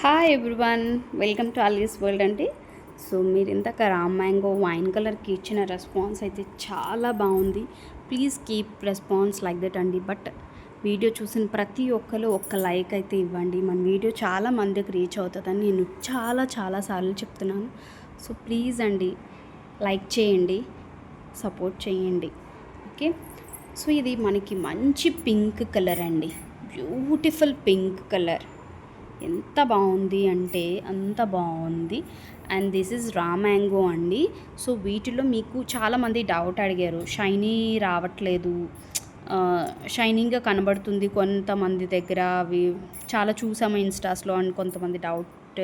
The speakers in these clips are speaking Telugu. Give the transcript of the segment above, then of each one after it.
Hi everyone, welcome to Ali's world అండి. సో మీరు ఇందాక రామ్ మ్యాంగో వైన్ కలర్కి ఇచ్చిన రెస్పాన్స్ అయితే చాలా బాగుంది. Please keep response like that అండి. బట్ వీడియో చూసిన ప్రతి ఒక్కరు ఒక్క లైక్ అయితే ఇవ్వండి. మన వీడియో చాలా మందికి రీచ్ అవుతుందని నేను చాలాసార్లు చెప్తున్నాను. సో ప్లీజ్ అండి, లైక్ చేయండి, సపోర్ట్ చేయండి. ఓకే. సో ఇది మనకి మంచి పింక్ కలర్ అండి, బ్యూటిఫుల్ పింక్ కలర్. ఎంత బాగుంది అంటే అంత బాగుంది. And this is raw mango అండి. సో వీటిలో మీకు చాలామంది డౌట్ అడిగారు, షైనీ రావట్లేదు, షైనింగ్గా కనబడుతుంది కొంతమంది దగ్గర, అవి చాలా చూసాము ఇన్స్టాస్లో అండ్ కొంతమంది డౌట్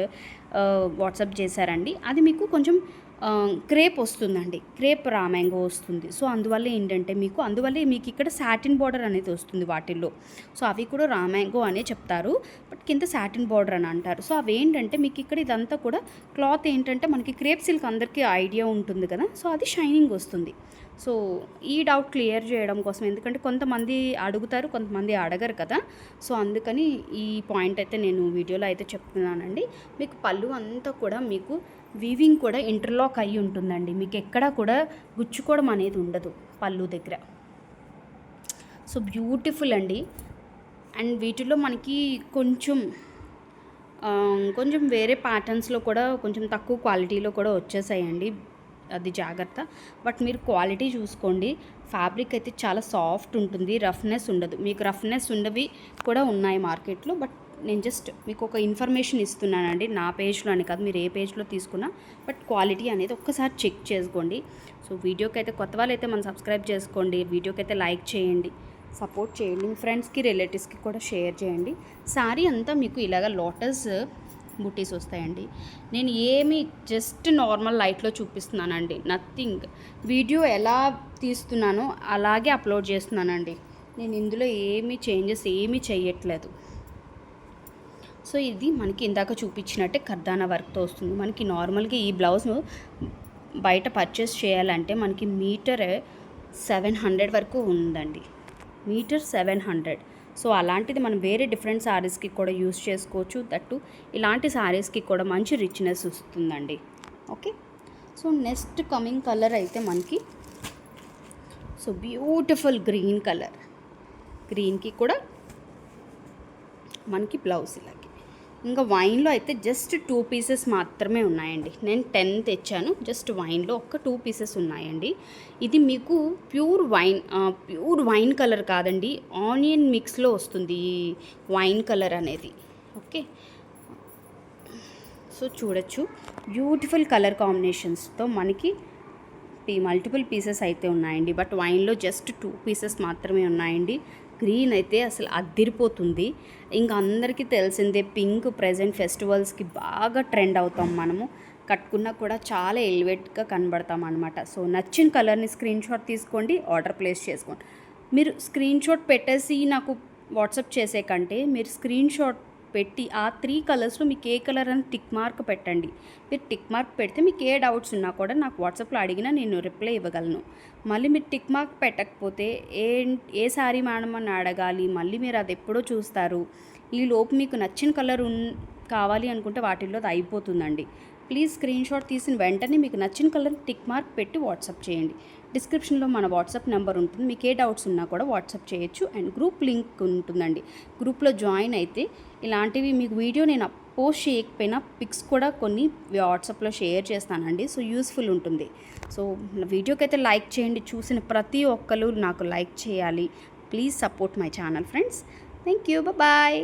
వాట్సాప్ చేశారండి. అది మీకు కొంచెం క్రేప్ వస్తుందండి, క్రేప్ రా మ్యాంగో వస్తుంది. సో అందువల్ల ఏంటంటే అందువల్లే మీకు ఇక్కడ సాటిన్ బార్డర్ అనేది వస్తుంది వాటిల్లో. సో అవి కూడా రా మ్యాంగో అనే చెప్తారు, బట్ కింద సాటిన్ బార్డర్ అని అంటారు. సో అవి ఏంటంటే మీకు ఇక్కడ ఇదంతా కూడా క్లాత్ ఏంటంటే మనకి క్రేప్ సిల్క్ అందరికీ ఐడియా ఉంటుంది కదా, సో అది షైనింగ్ వస్తుంది. సో ఈ డౌట్ క్లియర్ చేయడం కోసం, ఎందుకంటే కొంతమంది అడుగుతారు, కొంతమంది అడగరు కదా, సో అందుకని ఈ పాయింట్ అయితే నేను వీడియోలో అయితే చెప్తున్నానండి. మీకు పళ్ళు అంతా కూడా మీకు వీవింగ్ కూడా ఇంటర్లాక్ అయ్యి ఉంటుందండి, మీకు ఎక్కడా కూడా గుచ్చుకోవడం అనేది ఉండదు పళ్ళు దగ్గర. సో బ్యూటిఫుల్ అండి. అండ్ వీటిలో మనకి కొంచెం వేరే ప్యాటర్న్స్లో కూడా కొంచెం తక్కువ క్వాలిటీలో కూడా వచ్చేసాయండి, అది జాగ్రత్త. బట్ మీరు క్వాలిటీ చూసుకోండి. ఫ్యాబ్రిక్ అయితే చాలా సాఫ్ట్ ఉంటుంది, రఫ్నెస్ ఉండదు. మీకు రఫ్నెస్ ఉండవి కూడా ఉన్నాయి మార్కెట్లో, బట్ నేను జస్ట్ మీకు ఒక ఇన్ఫర్మేషన్ ఇస్తున్నానండి. నా పేజ్లో అని కాదు, మీరు ఏ పేజ్లో తీసుకున్నా, బట్ క్వాలిటీ అనేది ఒక్కసారి చెక్ చేసుకోండి. సో వీడియోకి అయితే కొత్త వాళ్ళు అయితే మనం సబ్స్క్రైబ్ చేసుకోండి, వీడియోకి అయితే లైక్ చేయండి, సపోర్ట్ చేయండి, మీ ఫ్రెండ్స్కి రిలేటివ్స్కి కూడా షేర్ చేయండి. శారీ అంతా మీకు ఇలాగ లోటస్ బుటీస్ వస్తాయండి. నేను ఏమి జస్ట్ నార్మల్ లైట్లో చూపిస్తున్నానండి, నథింగ్. వీడియో ఎలా తీస్తున్నానో అలాగే అప్లోడ్ చేస్తున్నానండి, నేను ఇందులో చేంజెస్ ఏమీ చేయట్లేదు. సో ఇది మనకి ఇందాక చూపించినట్టే కర్దానా వర్క్తో వస్తుంది. మనకి నార్మల్గా ఈ బ్లౌజ్ బయట పర్చేస్ చేయాలంటే మనకి మీటర్ 700 వరకు ఉందండి, మీటర్ 700. సో అలాంటిది మనం వేరే డిఫరెంట్ శారీస్కి కూడా యూస్ చేసుకోవచ్చు. దట్టు ఇలాంటి శారీస్కి కూడా మంచి రిచ్నెస్ వస్తుందండి. Okay. So next coming colour అయితే మనకి సో బ్యూటిఫుల్ గ్రీన్ కలర్. గ్రీన్కి కూడా మనకి బ్లౌజ్ ఇలాగే. ఇంకా వైన్లో అయితే జస్ట్ 2 పీసెస్ మాత్రమే ఉన్నాయండి. నేను 10 తెచ్చాను, జస్ట్ వైన్లో ఒక్క 2 పీసెస్ ఉన్నాయండి. ఇది మీకు ప్యూర్ వైన్ కలర్ కాదండి, ఆనియన్ మిక్స్లో వస్తుంది ఈ వైన్ కలర్ అనేది. ఓకే. సో చూడొచ్చు, బ్యూటిఫుల్ కలర్ కాంబినేషన్స్తో మనకి మల్టిపుల్ పీసెస్ అయితే ఉన్నాయండి, బట్ వైన్లో జస్ట్ 2 పీసెస్ మాత్రమే ఉన్నాయండి. గ్రీన్ అయితే అసలు అద్దిరిపోతుంది. ఇంకా అందరికీ తెలిసిందే, పింక్ ప్రజెంట్ ఫెస్టివల్స్కి బాగా ట్రెండ్ అవుతాం మనము, కట్టుకున్నా కూడా చాలా ఎలివేట్గా కనబడతాం అనమాట. సో నచ్చిన కలర్ని స్క్రీన్ షాట్ తీసుకోండి, ఆర్డర్ ప్లేస్ చేసుకోండి. మీరు స్క్రీన్ షాట్ పెట్టేసి నాకు వాట్సాప్ చేసే కంటే మీరు స్క్రీన్ షాట్ పెట్టి ఆ 3 కలర్స్లో మీకు ఏ కలర్ అని టిక్ మార్క్ పెట్టండి. మీరు టిక్ మార్క్ పెడితే మీకు ఏ డౌట్స్ ఉన్నా కూడా నాకు వాట్సాప్లో అడిగినా నేను రిప్లై ఇవ్వగలను. మళ్ళీ మీరు టిక్ మార్క్ పెట్టకపోతే ఏ శారీ మేడం అని అడగాలి, మళ్ళీ మీరు అది ఎప్పుడో చూస్తారు. ఈ లోపు మీకు నచ్చిన కలర్ కావాలి అనుకుంటే వాటిల్లో అది అయిపోతుందండి. ప్లీజ్ స్క్రీన్ షాట్ తీసిన వెంటనే మీకు నచ్చిన కలర్ టిక్ మార్క్ పెట్టి వాట్సాప్ చేయండి. డిస్క్రిప్షన్లో మన వాట్సాప్ నెంబర్ ఉంటుంది, మీకు ఏ డౌట్స్ ఉన్నా కూడా వాట్సాప్ చేయొచ్చు. అండ్ గ్రూప్ లింక్ ఉంటుందండి, గ్రూప్లో జాయిన్ అయితే ఇలాంటివి మీకు వీడియో నేను పోస్ట్ చేయకపోయినా పిక్స్ కూడా కొన్ని వాట్సాప్లో షేర్ చేస్తానండి. సో యూస్ఫుల్ ఉంటుంది. సో వీడియోకి అయితే లైక్ చేయండి, చూసిన ప్రతి ఒక్కరు నాకు లైక్ చేయాలి. Please support my channel friends. Thank you, bye.